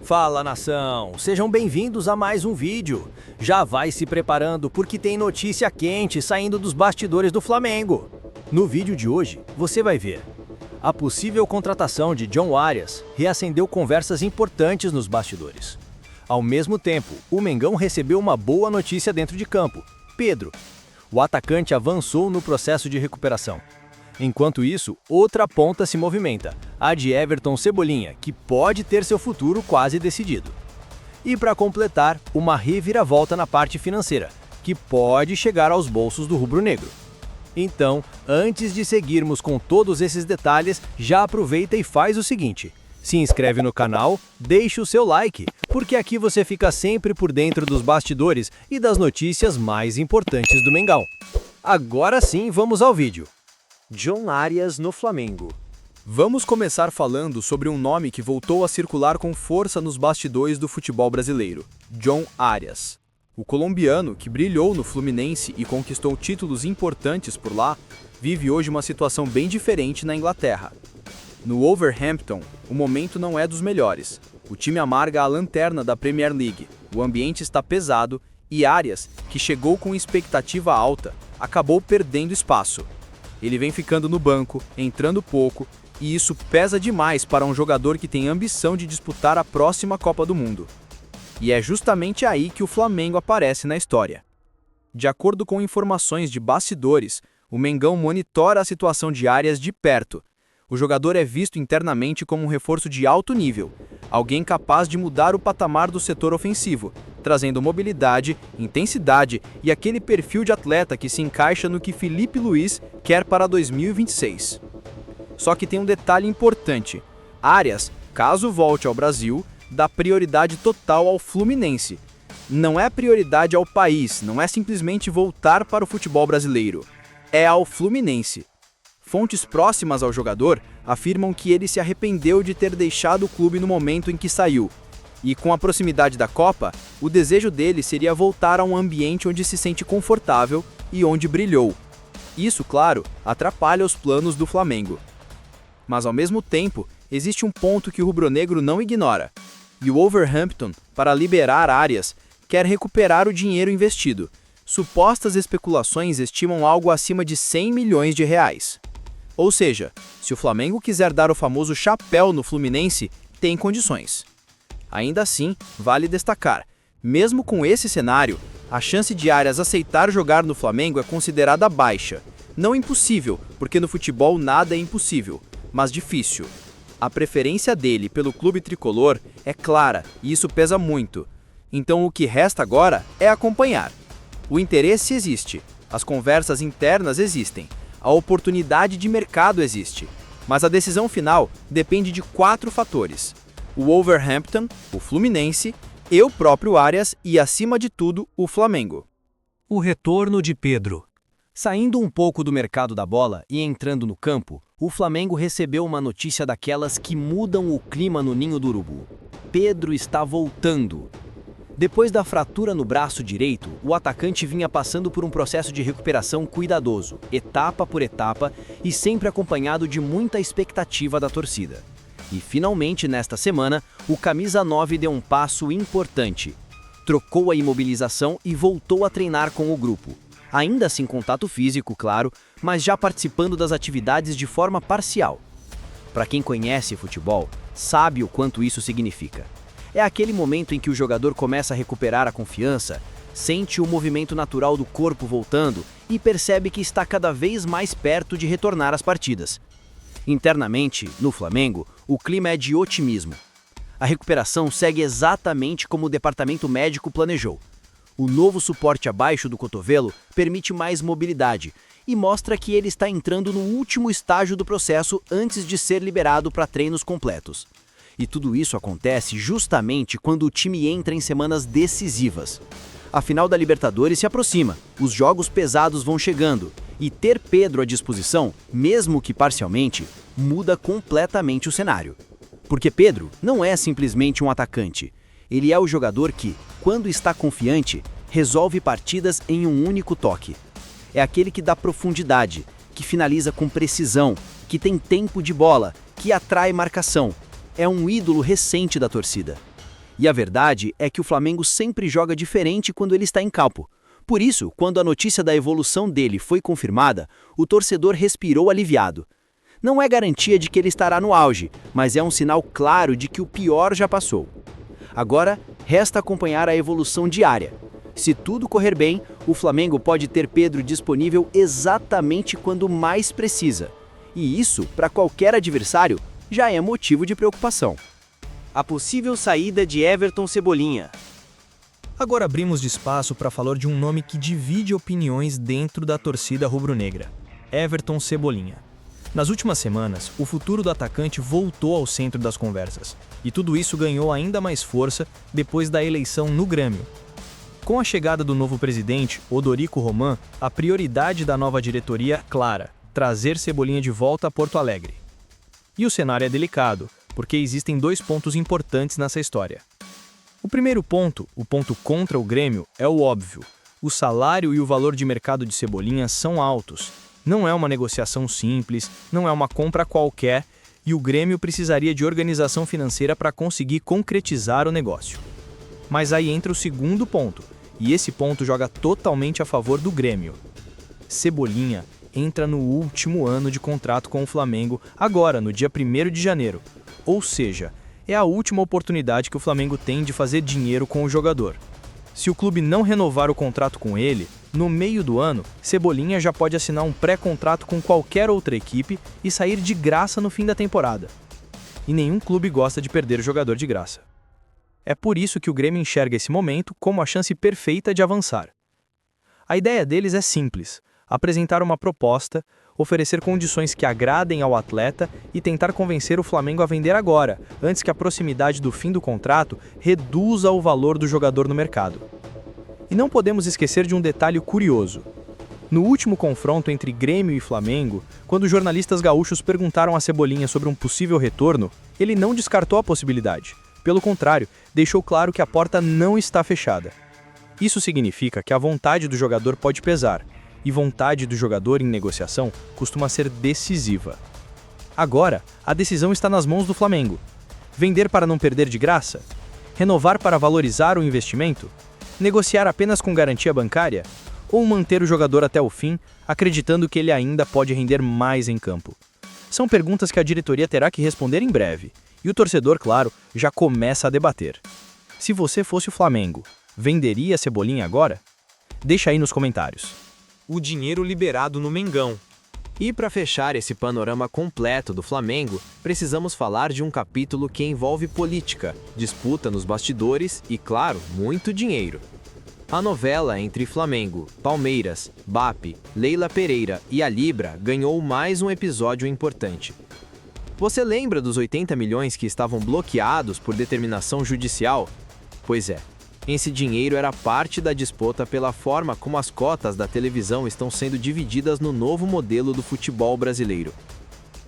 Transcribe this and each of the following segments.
Fala, nação! Sejam bem-vindos a mais um vídeo. Já vai se preparando porque tem notícia quente saindo dos bastidores do Flamengo. No vídeo de hoje, você vai ver: a possível contratação de John Arias reacendeu conversas importantes nos bastidores. Ao mesmo tempo, o Mengão recebeu uma boa notícia dentro de campo: Pedro. O atacante avançou no processo de recuperação. Enquanto isso, outra ponta se movimenta, a de Everton Cebolinha, que pode ter seu futuro quase decidido. E para completar, uma reviravolta na parte financeira, que pode chegar aos bolsos do rubro-negro. Então, antes de seguirmos com todos esses detalhes, já aproveita e faz o seguinte: se inscreve no canal, deixa o seu like, porque aqui você fica sempre por dentro dos bastidores e das notícias mais importantes do Mengão. Agora sim, vamos ao vídeo. John Arias no Flamengo. Vamos começar falando sobre um nome que voltou a circular com força nos bastidores do futebol brasileiro: John Arias. O colombiano, que brilhou no Fluminense e conquistou títulos importantes por lá, vive hoje uma situação bem diferente na Inglaterra. No Wolverhampton, o momento não é dos melhores. O time amarga a lanterna da Premier League, o ambiente está pesado e Arias, que chegou com expectativa alta, acabou perdendo espaço. Ele vem ficando no banco, entrando pouco, e isso pesa demais para um jogador que tem ambição de disputar a próxima Copa do Mundo. E é justamente aí que o Flamengo aparece na história. De acordo com informações de bastidores, o Mengão monitora a situação de Arias de perto. O jogador é visto internamente como um reforço de alto nível, alguém capaz de mudar o patamar do setor ofensivo, trazendo mobilidade, intensidade e aquele perfil de atleta que se encaixa no que Felipe Luiz quer para 2026. Só que tem um detalhe importante: Arias, caso volte ao Brasil, dá prioridade total ao Fluminense. Não é prioridade ao país, não é simplesmente voltar para o futebol brasileiro. É ao Fluminense. Fontes próximas ao jogador afirmam que ele se arrependeu de ter deixado o clube no momento em que saiu. E com a proximidade da Copa, o desejo dele seria voltar a um ambiente onde se sente confortável e onde brilhou. Isso, claro, atrapalha os planos do Flamengo. Mas ao mesmo tempo, existe um ponto que o rubro-negro não ignora. E o Wolverhampton, para liberar Arias, quer recuperar o dinheiro investido. Supostas especulações estimam algo acima de 100 milhões de reais. Ou seja, se o Flamengo quiser dar o famoso chapéu no Fluminense, tem condições. Ainda assim, vale destacar, mesmo com esse cenário, a chance de Arias aceitar jogar no Flamengo é considerada baixa. Não impossível, porque no futebol nada é impossível, mas difícil. A preferência dele pelo clube tricolor é clara e isso pesa muito. Então o que resta agora é acompanhar. O interesse existe, as conversas internas existem, a oportunidade de mercado existe, mas a decisão final depende de 4 fatores: o Wolverhampton, o Fluminense e o próprio Arias e, acima de tudo, o Flamengo. O retorno de Pedro. Saindo um pouco do mercado da bola e entrando no campo, o Flamengo recebeu uma notícia daquelas que mudam o clima no ninho do urubu. Pedro está voltando. Depois da fratura no braço direito, o atacante vinha passando por um processo de recuperação cuidadoso, etapa por etapa e sempre acompanhado de muita expectativa da torcida. E finalmente, nesta semana, o camisa 9 deu um passo importante. Trocou a imobilização e voltou a treinar com o grupo. Ainda sem contato físico, claro, mas já participando das atividades de forma parcial. Para quem conhece futebol, sabe o quanto isso significa. É aquele momento em que o jogador começa a recuperar a confiança, sente o movimento natural do corpo voltando e percebe que está cada vez mais perto de retornar às partidas. Internamente, no Flamengo, o clima é de otimismo. A recuperação segue exatamente como o departamento médico planejou. O novo suporte abaixo do cotovelo permite mais mobilidade e mostra que ele está entrando no último estágio do processo antes de ser liberado para treinos completos. E tudo isso acontece justamente quando o time entra em semanas decisivas. A final da Libertadores se aproxima, os jogos pesados vão chegando, e ter Pedro à disposição, mesmo que parcialmente, muda completamente o cenário. Porque Pedro não é simplesmente um atacante. Ele é o jogador que, quando está confiante, resolve partidas em um único toque. É aquele que dá profundidade, que finaliza com precisão, que tem tempo de bola, que atrai marcação. É um ídolo recente da torcida. E a verdade é que o Flamengo sempre joga diferente quando ele está em campo. Por isso, quando a notícia da evolução dele foi confirmada, o torcedor respirou aliviado. Não é garantia de que ele estará no auge, mas é um sinal claro de que o pior já passou. Agora, resta acompanhar a evolução diária. Se tudo correr bem, o Flamengo pode ter Pedro disponível exatamente quando mais precisa. E isso, para qualquer adversário, já é motivo de preocupação. A possível saída de Everton Cebolinha. Agora abrimos de espaço para falar de um nome que divide opiniões dentro da torcida rubro-negra: Everton Cebolinha. Nas últimas semanas, o futuro do atacante voltou ao centro das conversas, e tudo isso ganhou ainda mais força depois da eleição no Grêmio. Com a chegada do novo presidente, Odorico Roman, a prioridade da nova diretoria é clara: trazer Cebolinha de volta a Porto Alegre. E o cenário é delicado, porque existem dois pontos importantes nessa história. O primeiro ponto, o ponto contra o Grêmio, é o óbvio. O salário e o valor de mercado de Cebolinha são altos. Não é uma negociação simples, não é uma compra qualquer, e o Grêmio precisaria de organização financeira para conseguir concretizar o negócio. Mas aí entra o segundo ponto, e esse ponto joga totalmente a favor do Grêmio. Cebolinha entra no último ano de contrato com o Flamengo, agora, no dia 1º de janeiro. Ou seja, é a última oportunidade que o Flamengo tem de fazer dinheiro com o jogador. Se o clube não renovar o contrato com ele, no meio do ano, Cebolinha já pode assinar um pré-contrato com qualquer outra equipe e sair de graça no fim da temporada. E nenhum clube gosta de perder o jogador de graça. É por isso que o Grêmio enxerga esse momento como a chance perfeita de avançar. A ideia deles é simples: apresentar uma proposta, oferecer condições que agradem ao atleta e tentar convencer o Flamengo a vender agora, antes que a proximidade do fim do contrato reduza o valor do jogador no mercado. E não podemos esquecer de um detalhe curioso. No último confronto entre Grêmio e Flamengo, quando jornalistas gaúchos perguntaram a Cebolinha sobre um possível retorno, ele não descartou a possibilidade. Pelo contrário, deixou claro que a porta não está fechada. Isso significa que a vontade do jogador pode pesar, e vontade do jogador em negociação costuma ser decisiva. Agora, a decisão está nas mãos do Flamengo. Vender para não perder de graça? Renovar para valorizar o investimento? Negociar apenas com garantia bancária? Ou manter o jogador até o fim, acreditando que ele ainda pode render mais em campo? São perguntas que a diretoria terá que responder em breve, e o torcedor, claro, já começa a debater. Se você fosse o Flamengo, venderia Cebolinha agora? Deixa aí nos comentários. O dinheiro liberado no Mengão. E para fechar esse panorama completo do Flamengo, precisamos falar de um capítulo que envolve política, disputa nos bastidores e, claro, muito dinheiro. A novela entre Flamengo, Palmeiras, BAP, Leila Pereira e a Libra ganhou mais um episódio importante. Você lembra dos 80 milhões que estavam bloqueados por determinação judicial? Pois é. Esse dinheiro era parte da disputa pela forma como as cotas da televisão estão sendo divididas no novo modelo do futebol brasileiro.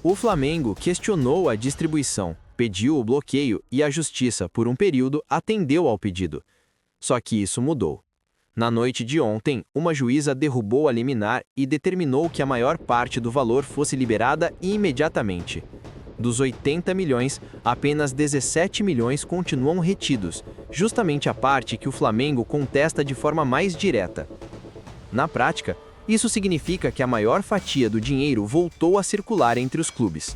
O Flamengo questionou a distribuição, pediu o bloqueio e a Justiça, por um período, atendeu ao pedido. Só que isso mudou. Na noite de ontem, uma juíza derrubou a liminar e determinou que a maior parte do valor fosse liberada imediatamente. Dos 80 milhões, apenas 17 milhões continuam retidos, justamente a parte que o Flamengo contesta de forma mais direta. Na prática, isso significa que a maior fatia do dinheiro voltou a circular entre os clubes.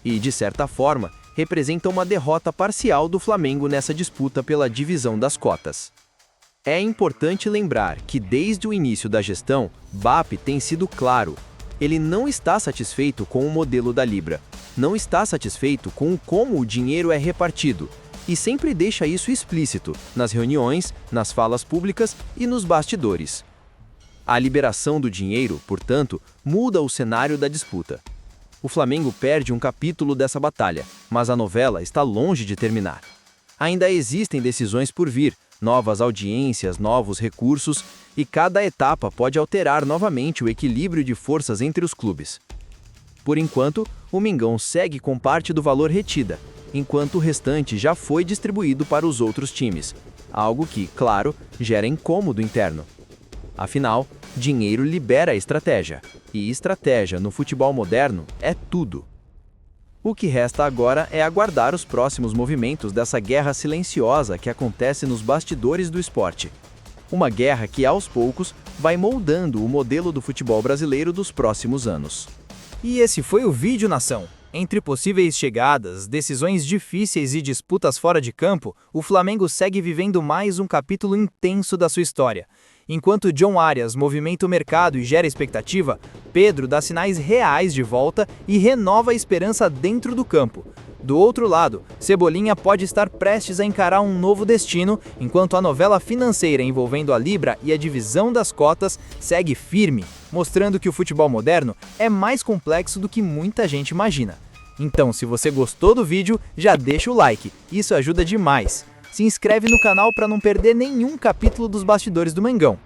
E, de certa forma, representa uma derrota parcial do Flamengo nessa disputa pela divisão das cotas. É importante lembrar que, desde o início da gestão, BAP tem sido claro: ele não está satisfeito com o modelo da Libra, não está satisfeito com como o dinheiro é repartido, e sempre deixa isso explícito nas reuniões, nas falas públicas e nos bastidores. A liberação do dinheiro, portanto, muda o cenário da disputa. O Flamengo perde um capítulo dessa batalha, mas a novela está longe de terminar. Ainda existem decisões por vir, novas audiências, novos recursos, e cada etapa pode alterar novamente o equilíbrio de forças entre os clubes. Por enquanto, o Mengão segue com parte do valor retida, enquanto o restante já foi distribuído para os outros times, algo que, claro, gera incômodo interno. Afinal, dinheiro libera estratégia, e estratégia no futebol moderno é tudo. O que resta agora é aguardar os próximos movimentos dessa guerra silenciosa que acontece nos bastidores do esporte. Uma guerra que, aos poucos, vai moldando o modelo do futebol brasileiro dos próximos anos. E esse foi o Vídeo Nação. Entre possíveis chegadas, decisões difíceis e disputas fora de campo, o Flamengo segue vivendo mais um capítulo intenso da sua história. Enquanto John Arias movimenta o mercado e gera expectativa, Pedro dá sinais reais de volta e renova a esperança dentro do campo. Do outro lado, Cebolinha pode estar prestes a encarar um novo destino, enquanto a novela financeira envolvendo a Libra e a divisão das cotas segue firme, mostrando que o futebol moderno é mais complexo do que muita gente imagina. Então, se você gostou do vídeo, já deixa o like, isso ajuda demais. Se inscreve no canal para não perder nenhum capítulo dos bastidores do Mengão.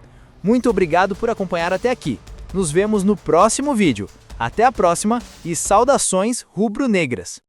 Muito obrigado por acompanhar até aqui. Nos vemos no próximo vídeo. Até a próxima e saudações rubro-negras!